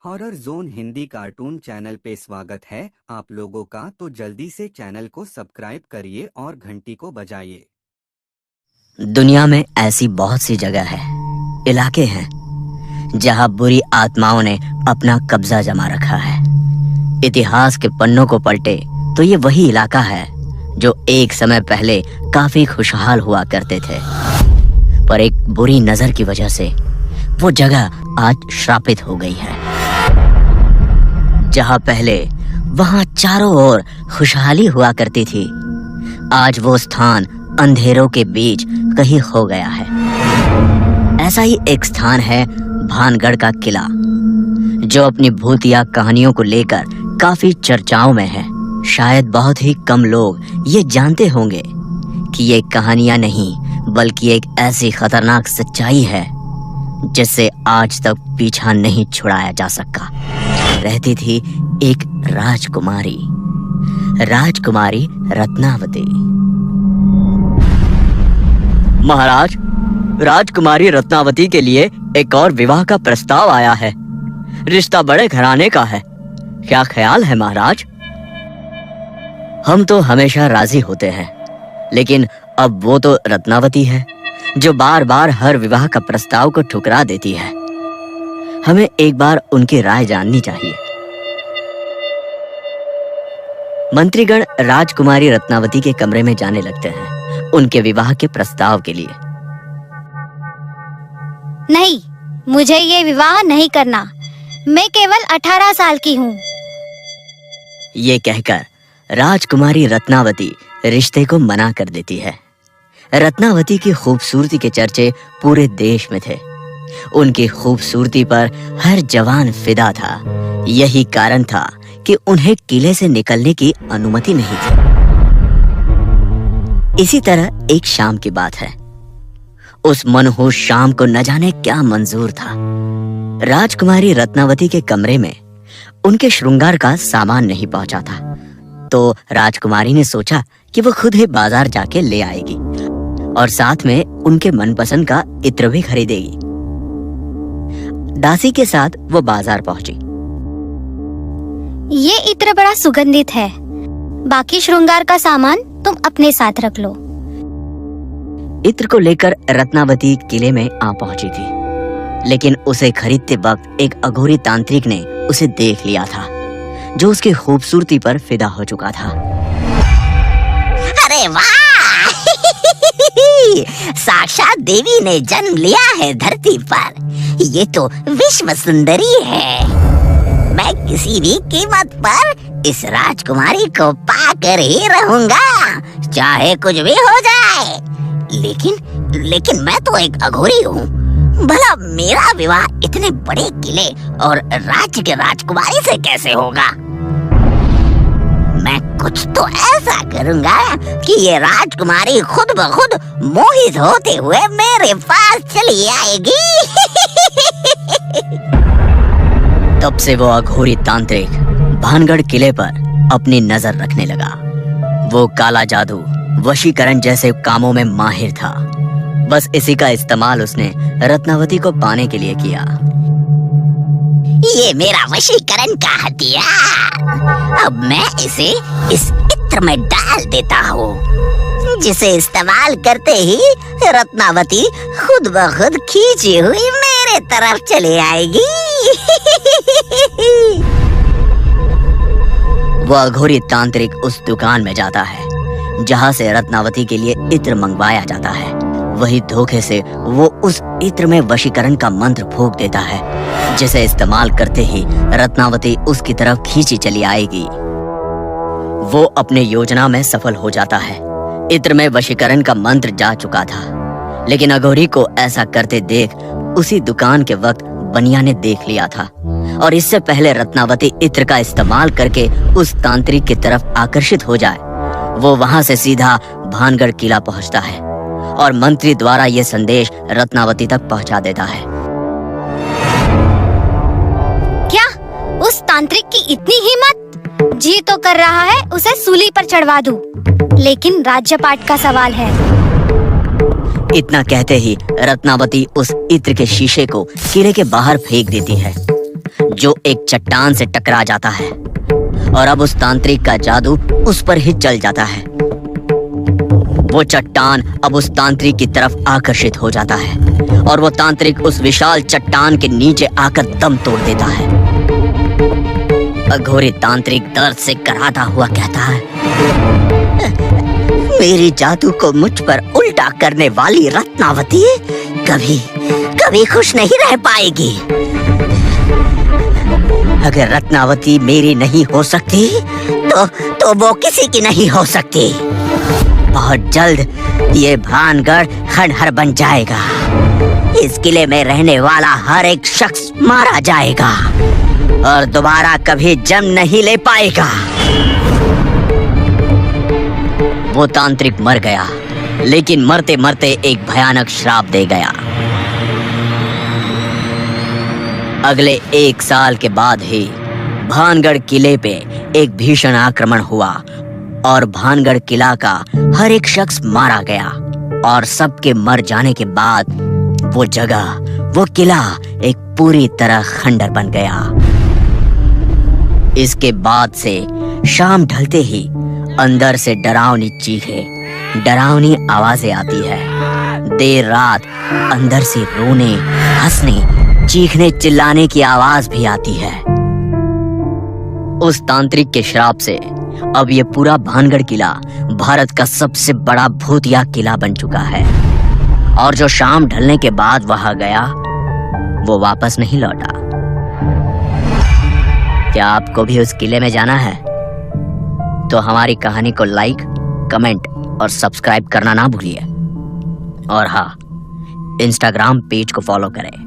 Horror zone Hindi cartoon channel पे स्वागत है आप लोगों का। तो जल्दी से चैनल को सब्सक्राइब करिए और घंटी को बजाइए। दुनिया में ऐसी बहुत सी जगह है, इलाके हैं जहां बुरी आत्माओं ने अपना कब्जा जमा रखा है। इतिहास के पन्नों को पलटे तो ये वही इलाका है जो एक समय पहले काफी खुशहाल हुआ करते थे, पर एक बुरी नजर की वजह से वो जगह आज श्रापित हो गई है। जहां पहले वहां चारों ओर खुशहाली हुआ करती थी, आज वो स्थान अंधेरों के बीच कहीं खो गया है। ऐसा ही एक स्थान है भानगढ़ का किला, जो अपनी भूतिया कहानियों को लेकर काफी चर्चाओं में है। शायद बहुत ही कम लोग ये जानते होंगे कि ये कहानियां नहीं बल्कि एक ऐसी खतरनाक सच्चाई है जिससे आज तक पीछा नहीं छुड़ाया जा सका। रहती थी एक राजकुमारी रत्नावती। महाराज, राजकुमारी रत्नावती के लिए एक और विवाह का प्रस्ताव आया है। रिश्ता बड़े घराने का है, क्या ख्याल है महाराज? हम तो हमेशा राजी होते हैं, लेकिन अब वो तो रत्नावती है जो बार बार हर विवाह का प्रस्ताव को ठुकरा देती है। हमें एक बार उनकी राय जाननी चाहिए। मंत्रीगण राजकुमारी रत्नावती के कमरे में जाने लगते हैं उनके विवाह के प्रस्ताव के लिए। नहीं, मुझे ये विवाह नहीं करना। मैं केवल 18 साल की हूँ। ये कहकर राजकुमारी रत्नावती रिश्ते को मना कर देती है। रत्नावती की खूबसूरती के चर्चे पूरे देश में थे। उनकी खूबसूरती पर हर जवान फिदा था। यही कारण था कि उन्हें किले से निकलने की अनुमति नहीं थी। इसी तरह एक शाम की बात है। उस मनहूस शाम को न जाने क्या मंजूर था। राजकुमारी रत्नावती के कमरे में उनके श्रृंगार का सामान नहीं पहुंचा था, तो राजकुमारी ने सोचा कि वो खुद ही बाजार जाके ले आएगी और साथ में उनके मनपसंद का इत्र भी खरीदेगी। दासी के साथ वो बाजार पहुंची। ये इत्र बड़ा सुगंधित है, बाकी श्रृंगार का सामान तुम अपने साथ रख लो। इत्र को लेकर रत्नावती किले में आ पहुंची थी, लेकिन उसे खरीदते वक्त एक अघोरी तांत्रिक ने उसे देख लिया था, जो उसकी खूबसूरती पर फिदा हो चुका था। अरे वाह! साक्षात देवी ने जन्म लिया है धरती पर। ये तो विश्व सुंदरी है। मैं किसी भी कीमत पर इस राजकुमारी को पाकर ही रहूंगा, चाहे कुछ भी हो जाए। लेकिन मैं तो एक अघोरी हूँ। भला मेरा विवाह इतने बड़े किले और राज्य के राजकुमारी से कैसे होगा? मैं कुछ तो ऐसा करूंगा कि ये राजकुमारी खुद ब खुद मोहित होते हुए मेरे पास चली आएगी। तब से वो अघोरी तांत्रिक भानगढ़ किले पर अपनी नजर रखने लगा। वो काला जादू, वशीकरण जैसे कामों में माहिर था। बस इसी का इस्तेमाल उसने रत्नावती को पाने के लिए किया। ये मेरा वशीकरण का हथियार। अब मैं इसे इस इत्र में डाल देता हूँ, जिसे इस्तेमाल करते ही रत्नावती खुद ब खुद खींची हुई मेरे तरफ चली आएगी। वो अघोरी तांत्रिक उस दुकान में जाता है जहाँ से रत्नावती के लिए इत्र मंगवाया जाता है। वही धोखे से वो उस इत्र में वशीकरण का मंत्र फूंक देता है, जिसे इस्तेमाल करते ही रत्नावती उसकी तरफ खींची चली आएगी। वो अपने योजना में सफल हो जाता है। इत्र में वशीकरण का मंत्र जा चुका था, लेकिन अघोरी को ऐसा करते देख उसी दुकान के वक्त बनिया ने देख लिया था, और इससे पहले रत्नावती इत्र का इस्तेमाल करके उस तांत्रिक की तरफ आकर्षित हो जाए, वो वहां से सीधा भानगढ़ किला पहुंचता है और मंत्री द्वारा ये संदेश रत्नावती तक पहुंचा देता है। क्या उस तांत्रिक की इतनी हिम्मत? जी तो कर रहा है उसे सूली पर चढ़वा दूं, लेकिन राज्यपाट का सवाल है। इतना कहते ही रत्नावती उस इत्र के शीशे को किले के बाहर फेंक देती है, जो एक चट्टान से टकरा जाता है और अब उस तांत्रिक का जादू उस पर ही चल जाता है। वो चट्टान अब उस तांत्रिक की तरफ आकर्षित हो जाता है और वो तांत्रिक उस विशाल चट्टान के नीचे आकर दम तोड़ देता है। अघोरी तांत्रिक दर्द से कराहता हुआ कहता है, मेरी जादू को मुझ पर उल्टा करने वाली रत्नावती कभी कभी खुश नहीं रह पाएगी। अगर रत्नावती मेरी नहीं हो सकती तो वो किसी की नहीं हो सकती। बहुत जल्द ये भानगढ़ खंडहर बन जाएगा। इस किले में रहने वाला हर एक शख्स मारा जाएगा और दोबारा कभी जन्म नहीं ले पाएगा। वो तांत्रिक मर गया, लेकिन मरते मरते एक भयानक श्राप दे गया। अगले 1 साल के बाद ही भानगढ़ किले पे एक भीषण आक्रमण हुआ और भानगढ़ किला का हर एक शख्स मारा गया और सबके मर जाने के बाद वो जगह, वो किला एक पूरी तरह खंडर बन गया। इसके बाद से शाम ढलते ही अंदर से डरावनी चीखें, डरावनी आवाजें आती है। देर रात अंदर से रोने, हंसने, चीखने, चिल्लाने की आवाज भी आती है। उस तांत्रिक के श्राप से अब ये पूरा भानगढ़ किला भारत का सबसे बड़ा भूतिया किला बन चुका है और जो शाम ढलने के बाद वहां गया वो वापस नहीं लौटा। क्या आपको भी उस किले में जाना है? तो हमारी कहानी को लाइक, कमेंट और सब्सक्राइब करना ना भूलिए। और हाँ, इंस्टाग्राम पेज को फॉलो करें।